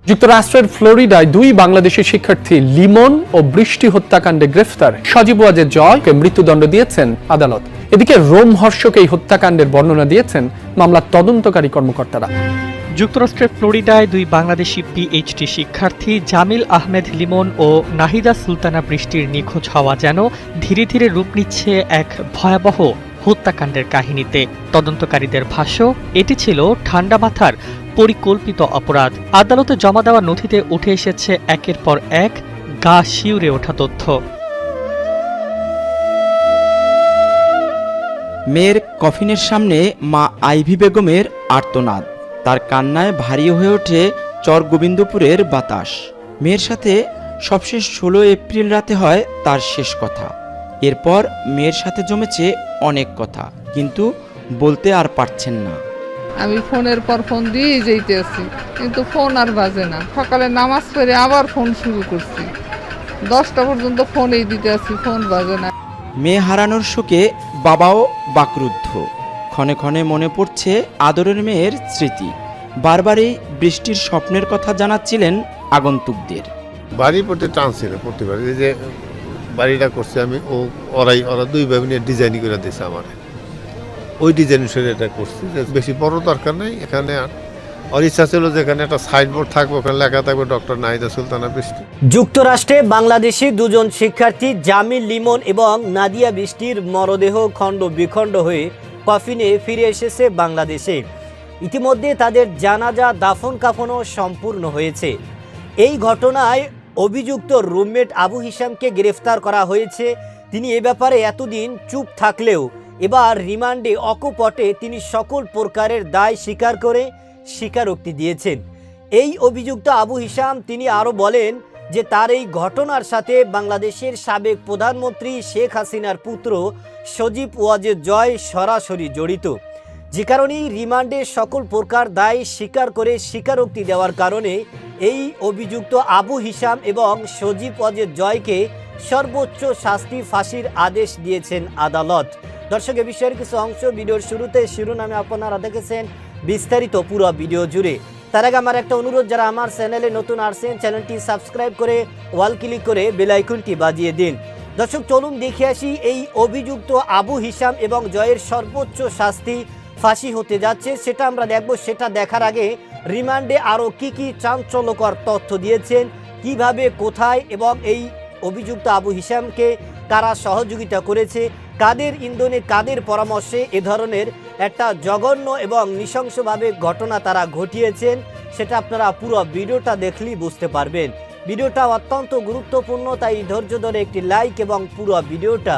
যুক্তরাষ্ট্রের ফ্লোরিডায় দুই বাংলাদেশি শিক্ষার্থী লিমন ও বৃষ্টি হত্যাকাণ্ডে গ্রেফতার সজীব ওয়াজেদ জয়কে মৃত্যুদণ্ড দিয়েছেন আদালত। এদিকে রোমহর্ষক এই হত্যাকাণ্ডের বর্ণনা দিয়েছেন মামলার তদন্তকারী কর্মকর্তারা। যুক্তরাষ্ট্রের ফ্লোরিডায় দুই বাংলাদেশি পিএইচডি শিক্ষার্থী জামিল আহমেদ লিমন ও নাহিদা সুলতানা বৃষ্টির নিখোঁজ হওয়া যেন ধীরে ধীরে রূপ নিচ্ছে এক ভয়াবহ হত্যাকাণ্ডের কাহিনীতে। তদন্তকারীদের ভাষ্য, এটি ছিল ঠান্ডা মাথার পরিকল্পিত অপরাধ। আদালতে জমা দেওয়া নথিতে উঠে এসেছে একের পর এক গা শিউরে ওঠা তথ্য। মেয়ের কফিনের সামনে মা আইভি বেগমের আর্তনাদ, তার কান্নায় ভারী হয়ে ওঠে চরগোবিন্দপুরের বাতাস। মেয়ের সাথে সবশেষ 16 এপ্রিল রাতে হয় তার শেষ কথা। এরপর মেয়ের সাথে জমেছে অনেক কথা, কিন্তু বলতে আর পারছেন না। আমি ফোনের পর ফোন দিয়ে যেতেছি, কিন্তু ফোন আর বাজে না। সকালে নামাজ পড়ে আবার ফোন শুরু করছি, 10টা পর্যন্ত ফোনেই দিতে আছি, ফোন বাজে না। মেয়ে হারানোর শোকে বাবাও বাকরুদ্ধ। ক্ষণে ক্ষণে মনে পড়ছে আদরের মেয়ের স্মৃতি। বারবারই বৃষ্টির স্বপ্নের কথা জানাচ্ছিলেন আগন্তুকদের। বাড়ি পড়তে টান ছিল প্রতিবার, এই যে বাড়িটা করছে আমি, ওরা দুই ভাই নিয়ে ডিজাইন করে দিয়েছে আমার, ওই ডিজাইন অনুসারে এটা করছি। বেশি বড় দরকার নেই এখানে। আর ইচ্ছা ছিল যে এখানে একটা সাইনবোর্ড থাকবে, ওখানে লেখা থাকবে ডক্টর নাহিদা সুলতানা বৃষ্টি। যুক্তরাষ্ট্রে বাংলাদেশি দুজন শিক্ষার্থী জামিল লিমন এবং নাদিয়া বৃষ্টির মরদেহ খণ্ড বিখণ্ড হয়ে কফিনে ফিরে এসেছে বাংলাদেশে। ইতিমধ্যে তাদের জানাজা দাফন কাফনও সম্পূর্ণ হয়েছে। এই ঘটনায় অভিযুক্ত রুমমেট আবু হিসামকে গ্রেফতার করা হয়েছে। তিনি এ ব্যাপারে এতদিন চুপ থাকলেও এবার রিমান্ডে অকপটে তিনি সকল প্রকারের দায় স্বীকার করে স্বীকারোক্তি দিয়েছেন। এই অভিযুক্ত আবু হিসাম তিনি আরও বলেন যে তার এই ঘটনার সাথে বাংলাদেশের সাবেক প্রধানমন্ত্রী শেখ হাসিনার পুত্র সজীব ওয়াজেদ জয় সরাসরি জড়িত, যে কারণেই রিমান্ডে সকল প্রকার দায় স্বীকার করে স্বীকারোক্তি দেওয়ার কারণে এই অভিযুক্ত আবু হিসাম এবং সজীব ওয়াজেদ জয়কে সর্বোচ্চ শাস্তি ফাঁসির আদেশ দিয়েছেন আদালত। দর্শক, এ বিষয়ের কিছু অংশ ভিডিওর শুরুতে শিরোনামে আপনারা দেখেছেন, বিস্তারিত পুরো ভিডিও জুড়ে। তার আগে আমার একটা অনুরোধ, যারা আমার চ্যানেলে নতুন আসছেন চ্যানেলটি সাবস্ক্রাইব করে ওয়াল ক্লিক করে বেল আইকনটি বাজিয়ে দিন। দর্শক, চলুন দেখে আসি এই অভিযুক্ত আবু হিসাম এবং জয়ের সর্বোচ্চ শাস্তি ফাঁসি হতে যাচ্ছে, সেটা আমরা দেখব। সেটা দেখার আগে রিমান্ডে আরও কি চাঞ্চল্যকর তথ্য দিয়েছেন, কিভাবে, কোথায় এবং এই অভিযুক্ত আবু হিসামকে কারা সহযোগিতা করেছে, কাদের ইন্ধনে, কাদের পরামর্শে এ ধরনের একটা জঘন্য এবং নৃশংসভাবে ঘটনা তারা ঘটিয়েছেন, সেটা আপনারা পুরো ভিডিওটা দেখলেই বুঝতে পারবেন। ভিডিওটা অত্যন্ত গুরুত্বপূর্ণ, তাই ধৈর্য ধরে একটি লাইক এবং পুরো ভিডিওটা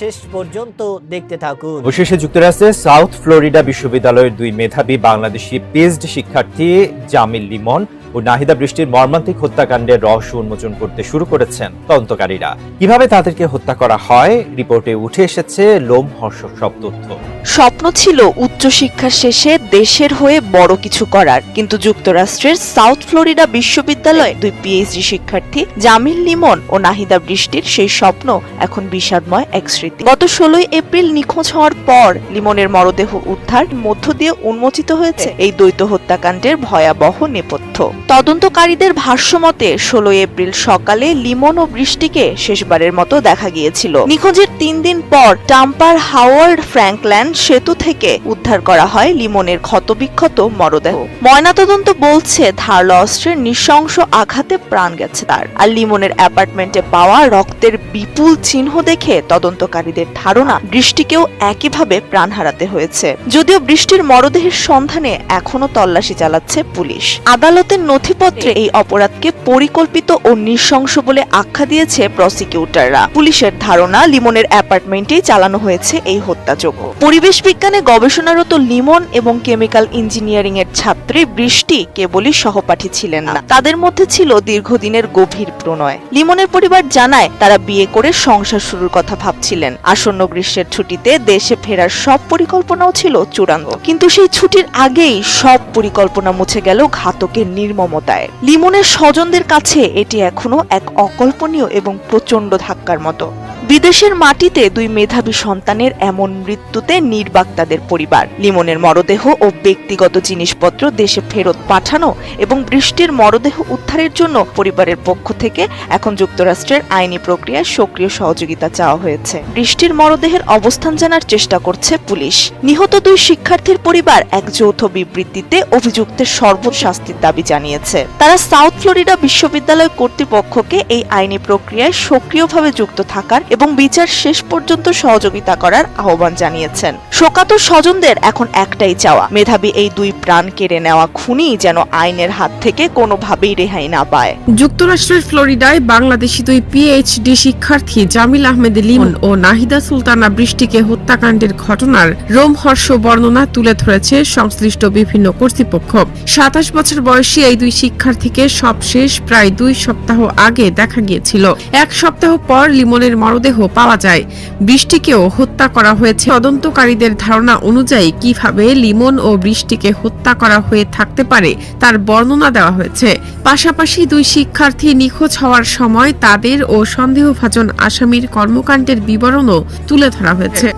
শেষ পর্যন্ত দেখতে থাকুন। অবশেষে যুক্তরাষ্ট্রের সাউথ ফ্লোরিডা বিশ্ববিদ্যালয়ের দুই মেধাবী বাংলাদেশি পিএইচডি শিক্ষার্থী জামিল লিমন ও নাহিদা বৃষ্টির মর্মান্তিক হত্যাকাণ্ডের রহস্য উন্মোচন করতে শুরু করেছেন তদন্তকারীরা। কিভাবে তাদেরকে হত্যা করা হয়, রিপোর্টে উঠে এসেছে লোমহর্ষক সব তথ্য। স্বপ্ন ছিল উচ্চশিক্ষা শেষে দেশের হয়ে বড় কিছু করার, কিন্তু যুক্তরাষ্ট্রের সাউথ ফ্লোরিডা বিশ্ববিদ্যালয়ে দুই পিএইচডি শিক্ষার্থী জামিল লিমন ও নাহিদা বৃষ্টির সেই স্বপ্ন এখন বিষাদময় এক স্মৃতি। গত 16 এপ্রিল নিখোঁজ হওয়ার পর লিমনের মরদেহ উদ্ধার মধ্য দিয়ে উন্মোচিত হয়েছে এই দ্বৈত হত্যাকাণ্ডের ভয়াবহ নেপথ্য। তদন্তকারীদের ভাষ্যমতে 16 এপ্রিল সকালে লিমন ও বৃষ্টিকে শেষবারের মতো দেখা গিয়েছিল। নিখোঁজের 3 দিন পর টাম্পার হাওয়ার্ড ফ্র্যাঙ্কল্যান্ড সেতু থেকে উদ্ধার করা হয় লিমনের ক্ষতবিক্ষত মরদেহ। ময়নাতদন্ত বলছে ধারালো অস্ত্রের নৃশংস আঘাতে প্রাণ গেছে তার। আর লিমনের অ্যাপার্টমেন্টে পাওয়া রক্তের বিপুল চিহ্ন দেখে তদন্তকারীদের ধারণা বৃষ্টিকেও একইভাবে প্রাণ হারাতে হয়েছে। যদিও বৃষ্টির মরদেহের সন্ধানে এখনো তল্লাশি চালাচ্ছে পুলিশ। আদালতের নথিপত্রে এই অপরাধকে পরিকল্পিত ও নৃশংস বলে আখ্যা দিয়েছে প্রসিকিউটররা। পুলিশের ধারণা লিমনের অ্যাপার্টমেন্টেই চালানো হয়েছে এই হত্যাযজ্ঞ। পরিবেশ বিজ্ঞানে গবেষণারত লিমন এবং কেমিক্যাল ইঞ্জিনিয়ারিং এর ছাত্রী বৃষ্টি কেবলই সহপাঠী ছিলেন না, তাদের মধ্যে ছিল দীর্ঘদিনের গভীর প্রণয়। লিমনের পরিবার জানায় তারা বিয়ে করে সংসার শুরুর কথা ভাবছিলেন। আসন্ন গ্রীষ্মের ছুটিতে দেশে ফেরার সব পরিকল্পনাও ছিল চূড়ান্ত, কিন্তু সেই ছুটির আগেই সব পরিকল্পনা মুছে গেল ঘাতকের নির্মমতায়। লিমনের স্বজনদের কাছে এটি এখনো এক অকল্পনীয় এবং প্রচন্ড ধাক্কার মতো। বিদেশের মাটিতে দুই মেধাবী সন্তানের এমন মৃত্যুতে নির্বাক তাদের পরিবার। লিমনের মরদেহ ও ব্যক্তিগত জিনিসপত্র দেশে ফেরত পাঠানো এবং বৃষ্টির মরদেহ উদ্ধারের জন্য পরিবারের পক্ষ থেকে এখন যুক্তরাষ্ট্রের আইনি প্রক্রিয়ায় সক্রিয় সহযোগিতা চাওয়া হয়েছে। বৃষ্টির মরদেহের অবস্থান জানার চেষ্টা করছে পুলিশ। নিহত দুই শিক্ষার্থীর পরিবার এক যৌথ বিবৃতিতে অভিযুক্তের সর্বোচ্চ শাস্তির দাবি জানিয়েছে। তারা সাউথ ফ্লোরিডা বিশ্ববিদ্যালয় কর্তৃপক্ষকে এই আইনি প্রক্রিয়ায় সক্রিয়ভাবে যুক্ত থাকার এবং বিচার শেষ পর্যন্ত সহযোগিতা করার আহ্বান জানিয়েছেন। শোকাতুর স্বজনদের এখন একটাই চাওয়া, মেধাবী এই দুই প্রাণ কেড়ে নেওয়া খুনি যেন আইনের হাত থেকে কোনোভাবেই রেহাই না পায়। যুক্তরাষ্ট্রের ফ্লোরিডায় বাংলাদেশি দুই পিএইচডি শিক্ষার্থী জামিল আহমেদ লিমন ও নাহিদা সুলতানা বৃষ্টিকে হত্যাকাণ্ডের ঘটনার রোমহর্ষ বর্ণনা তুলে ধরেছে সংশ্লিষ্ট বিভিন্ন কর্তৃপক্ষ। 27 বছর বয়সী এই দুই শিক্ষার্থীকে সবশেষ প্রায় 2 সপ্তাহ আগে দেখা গিয়েছিল। 1 সপ্তাহ পর লিমনের মরদেহ পাওয়া যায়। বৃষ্টিকেও হত্যা করা হয়েছে। তদন্তকারীদের ধারণা অনুযায়ী কিভাবে লিমন ও বৃষ্টিকে হত্যা করা হয়ে থাকতে পারে তার বর্ণনা দেওয়া হয়েছে। পাশাপাশি দুই শিক্ষার্থী নিখোঁজ হওয়ার সময় তাদের ও সন্দেহভাজন আসামির কর্মকাণ্ডের বিবরণও তুলে ধরা হয়েছে।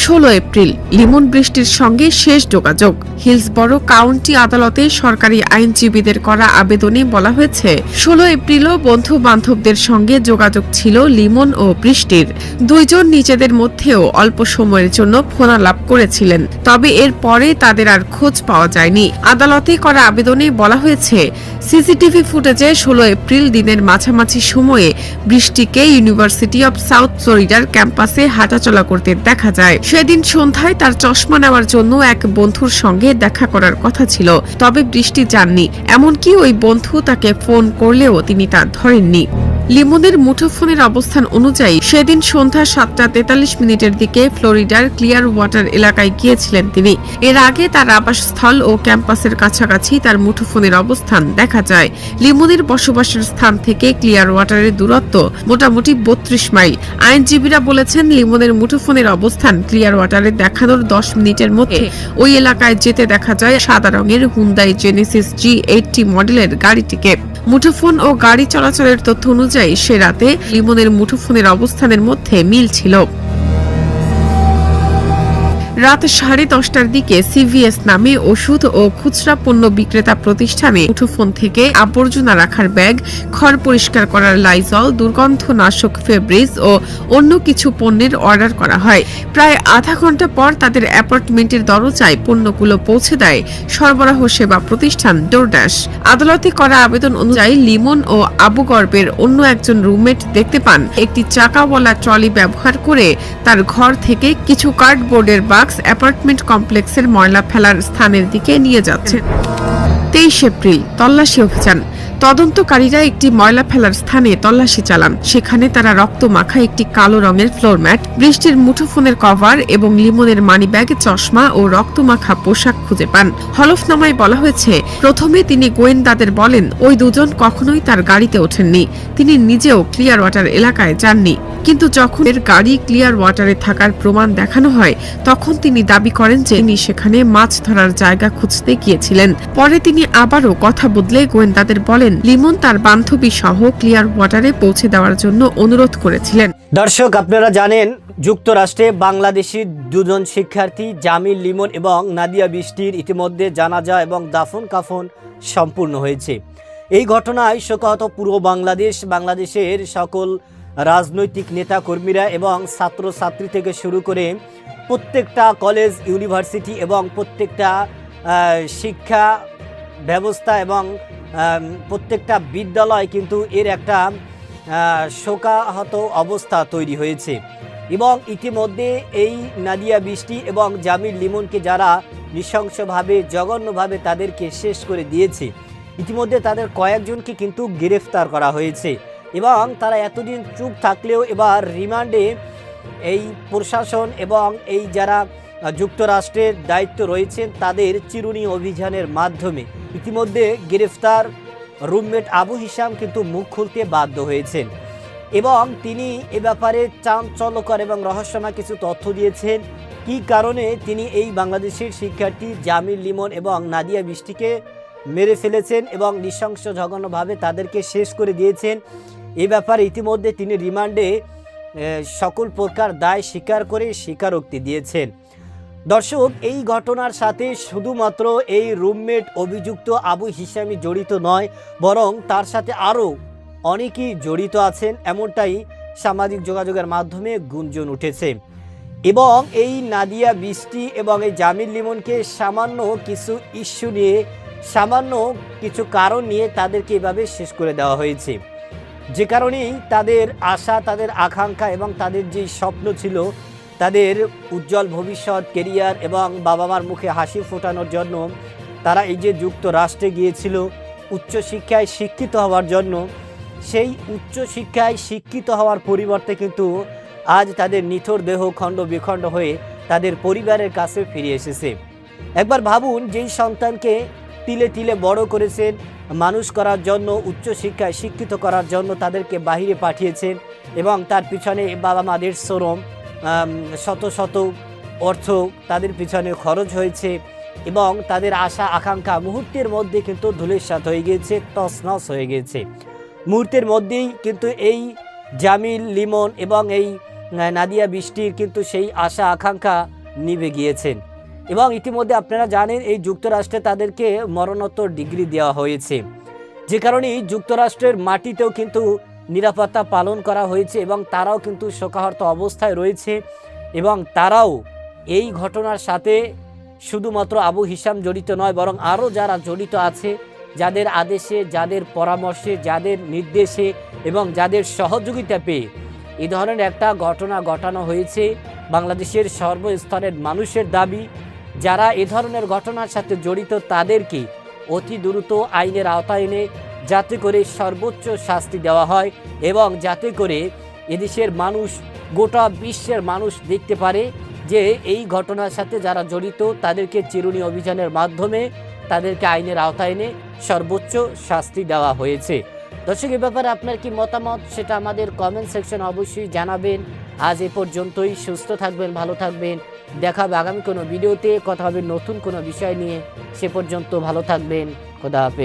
16 এপ্রিল লিমন বৃষ্টির সঙ্গে শেষ যোগাযোগ। হিলসবরো কাউন্টি আদালতে সরকারি আইনজীবীদের করা আবেদনে বলা হয়েছে 16 এপ্রিলও বন্ধু বান্ধবদের সঙ্গে যোগাযোগ ছিল লিমন ও বৃষ্টির। দুইজন নিজেদের মধ্যেও অল্প সময়ের জন্য ফোনালাপ করেছিলেন, তবে এর পরে তাদের আর খোঁজ পাওয়া যায়নি। আদালতে করা আবেদনে বলা হয়েছে সিসিটিভি ফুটেজে 16 এপ্রিল দিনের মাঝামাঝি সময়ে বৃষ্টিকে ইউনিভার্সিটি অব সাউথ ফ্লোরিডার ক্যাম্পাসে হাঁটাচলা করতে দেখা যায়। সেদিন সন্ধ্যায় তার চশমা নেওয়ার জন্য এক বন্ধুর সঙ্গে দেখা করার কথা ছিল, তবে বৃষ্টি যাননি। এমনকি ওই বন্ধু তাকে ফোন করলেও তিনি তা ধরেননি। লিমনের মুঠোফোনের অবস্থান অনুযায়ী সেদিন সন্ধ্যা 7:43 দিকে ফ্লোরিডার ক্লিয়ার ওয়াটার এলাকায় গিয়েছিলেন তিনি। এর আগে তার আবাসস্থল ও ক্যাম্পাসের কাছাকাছি তার মুঠোফোনের অবস্থান দেখা যায়। লিমনের বসবাসের স্থান থেকে ক্লিয়ার ওয়াটারের দূরত্ব মোটামুটি 32 মাইল। আইনজীবীরা বলেছেন লিমনের মুঠোফোনের অবস্থান ক্লিয়ার ওয়াটারে দেখানোর 10 মিনিটের মধ্যে ওই এলাকায় যেতে দেখা যায় সাদা রঙের হুন্দাই জেনেসিস G80 মডেলের গাড়িটিকে। মুঠোফোন ও গাড়ি চলাচলের তথ্য অনুযায়ী সে রাতে লিমনের মুঠোফোনের অবস্থানের মধ্যে মিল ছিল। রাত 10:30টার দিকে সিভিএস নামে ওষুধ ও খুচরা পণ্য বিক্রেতা প্রতিষ্ঠানে মুঠোফোন থেকে আবর্জনা রাখার ব্যাগ, খড় পরিষ্কার করার লাইজল, দুর্গন্ধনাশক ফেব্রিজ ও অন্য কিছু পণ্যের অর্ডার করা হয়। প্রায় আধা ঘন্টা পর তাদের অ্যাপার্টমেন্টের দরজায় পণ্যগুলো পৌঁছে দেয় সরবরাহ সেবা প্রতিষ্ঠান ডোরড্যাশ। আদালতে করা আবেদন অনুযায়ী লিমন ও আবু গর্বের অন্য একজন রুমমেট দেখতে পান একটি চাকাওয়ালা ট্রলি ব্যবহার করে তার ঘর থেকে কিছু কার্ডবোর্ডের বাক্স অ্যাপার্টমেন্ট কমপ্লেক্সের ময়লা ফেলার স্থানের দিকে নিয়ে যাচ্ছে। 23 এপ্রিল তল্লাশি অভিযান। তদন্তকারীরা একটি ময়লা ফেলার স্থানে তল্লাশি চালান। সেখানে তারা রক্ত মাখা একটি কালো রঙের ফ্লোর ম্যাট, বৃষ্টির মুঠোফোনের কভার এবং লিমনের মানিব্যাগ, চশমা ও রক্ত মাখা পোশাক খুঁজে পান। হলফনামায় বলা হয়েছে প্রথমে তিনি গোয়েন্দাদের বলেন ওই দুজন কখনোই তার গাড়িতে ওঠেননি। তিনি নিজেও ক্লিয়ার ওয়াটার এলাকায় যাননি, কিন্তু যখন এর গাড়ি ক্লিয়ার ওয়াটারে থাকার প্রমাণ দেখানো হয় তখন তিনি দাবি করেন যে তিনি সেখানে মাছ ধরার জায়গা খুঁজতে গিয়েছিলেন। পরে তিনি আবারও কথা বদলে গোয়েন্দাদের বলেন লিমন তার বান্ধবী সহ ক্লিয়ার ওয়াটারে পৌঁছে দেওয়ার জন্য অনুরোধ করেছিলেন। দর্শক, আপনারা জানেন যুক্তরাষ্ট্রে বাংলাদেশি দুজন শিক্ষার্থী জামিল লিমন এবং নাদিয়া বৃষ্টির ইতিমধ্যে জানাজা এবং দাফন কাফন সম্পূর্ণ হয়েছে। এই ঘটনায় শোকাহত পুরো বাংলাদেশের সকল রাজনৈতিক নেতা কর্মীরা এবং ছাত্রছাত্রী থেকে শুরু করে প্রত্যেকটা কলেজ, ইউনিভার্সিটি এবং প্রত্যেকটা শিক্ষা ব্যবস্থা এবং প্রত্যেকটা বিদ্যালয় কিন্তু এর একটা শোকাহত অবস্থা তৈরি হয়েছে। এবং ইতিমধ্যে এই নাদিয়া বৃষ্টি এবং জামিল লিমনকে যারা নৃশংসভাবে, জঘন্যভাবে তাদেরকে শেষ করে দিয়েছে, ইতিমধ্যে তাদের কয়েকজনকে কিন্তু গ্রেফতার করা হয়েছে। এবং তারা এতদিন চুপ থাকলেও এবার রিমান্ডে এই প্রশাসন এবং এই যারা যুক্তরাষ্ট্রের দায়িত্ব রয়েছেন তাদের চিরুনি অভিযানের মাধ্যমে ইতিমধ্যে গ্রেফতার রুমমেট আবু হিসাম কিন্তু মুখ খুলতে বাধ্য হয়েছেন এবং তিনি এ ব্যাপারে চাঞ্চল্যকর এবং রহস্যময় কিছু তথ্য দিয়েছেন। কি কারণে তিনি এই বাংলাদেশের শিক্ষার্থী জামিল লিমন এবং নাদিয়া বৃষ্টিকে মেরে ফেলেছেন এবং নৃশংস জঘন্যভাবে তাদেরকে শেষ করে দিয়েছেন, এ ব্যাপারে ইতিমধ্যে তিনি রিমান্ডে সকল প্রকার দায় স্বীকার করে স্বীকারোক্তি দিয়েছেন। দর্শক, এই ঘটনার সাথে শুধুমাত্র এই রুমমেট অভিযুক্ত আবু হিশামই জড়িত নয়, বরং তার সাথে আরও অনেকেই জড়িত আছেন, এমনটাই সামাজিক যোগাযোগের মাধ্যমে গুঞ্জন উঠেছে। এবং এই নাদিয়া বৃষ্টি এবং এই জামিল লিমনকে সামান্য কিছু ইস্যু নিয়ে, সামান্য কিছু কারণ নিয়ে তাদেরকে এভাবে শেষ করে দেওয়া হয়েছে, যে কারণেই তাদের আশা, তাদের আকাঙ্ক্ষা এবং তাদের যে স্বপ্ন ছিল, তাদের উজ্জ্বল ভবিষ্যৎ, কেরিয়ার এবং বাবা মার মুখে হাসি ফোটানোর জন্য তারা এই যে যুক্তরাষ্ট্রে গিয়েছিল উচ্চশিক্ষায় শিক্ষিত হওয়ার জন্য, সেই উচ্চশিক্ষায় শিক্ষিত হওয়ার পরিবর্তে কিন্তু আজ তাদের নিথর দেহ খণ্ড বিখণ্ড হয়ে তাদের পরিবারের কাছে ফিরে এসেছে। একবার ভাবুন, যেই সন্তানকে তিলে তিলে বড় করেছেন, মানুষ করার জন্য, উচ্চশিক্ষায় শিক্ষিত করার জন্য তাদেরকে বাহিরে পাঠিয়েছেন এবং তার পিছনে বাবা মাদের শ্রম, শত শত অর্থ তাদের পিছনে খরচ হয়েছে এবং তাদের আশা আকাঙ্ক্ষা মুহূর্তের মধ্যে কিন্তু ধূলিসাৎ হয়ে গিয়েছে, তছনছ হয়ে গিয়েছে। মুহূর্তের মধ্যেই কিন্তু এই জামিল লিমন এবং এই নাদিয়া বৃষ্টির কিন্তু সেই আশা আকাঙ্ক্ষা নিভে গিয়েছেন। এবং ইতিমধ্যে আপনারা জানেন এই যুক্তরাষ্ট্রে তাদেরকে মরণোত্তর ডিগ্রি দেওয়া হয়েছে, যে কারণে যুক্তরাষ্ট্রের মাটিতেও কিন্তু নিরাপত্তা পালন করা হয়েছে এবং তারাও কিন্তু শোকাহত অবস্থায় রয়েছে। এবং তারাও এই ঘটনার সাথে শুধুমাত্র আবু হিশাম জড়িত নয়, বরং আরও যারা জড়িত আছে, যাদের আদেশে, যাদের পরামর্শে, যাদের নির্দেশে এবং যাদের সহযোগিতা পেয়ে এই ধরনের একটা ঘটনা ঘটানো হয়েছে, বাংলাদেশের সর্বস্তরের মানুষের দাবি যারা এ ধরনের ঘটনার সাথে জড়িত তাদেরকে অতি দ্রুত আইনের আওতায় এনে যাতে করে সর্বোচ্চ শাস্তি দেওয়া হয় এবং যাতে করে এদেশের মানুষ, গোটা বিশ্বের মানুষ দেখতে পারে যে এই ঘটনার সাথে যারা জড়িত তাদেরকে চিরুনি অভিযানের মাধ্যমে তাদেরকে আইনের আওতায় এনে সর্বোচ্চ শাস্তি দেওয়া হয়েছে। দর্শক, এ ব্যাপারে আপনার কি মতামত সেটা আমাদের কমেন্ট সেকশনে অবশ্যই জানাবেন। আজ এ পর্যন্তই। সুস্থ থাকবেন, ভালো থাকবেন। দেখা হবে আগামী কোনো ভিডিওতে, কথা হবে নতুন কোনো বিষয় নিয়ে। সে পর্যন্ত ভালো থাকবেন। খোদা হাফেজ।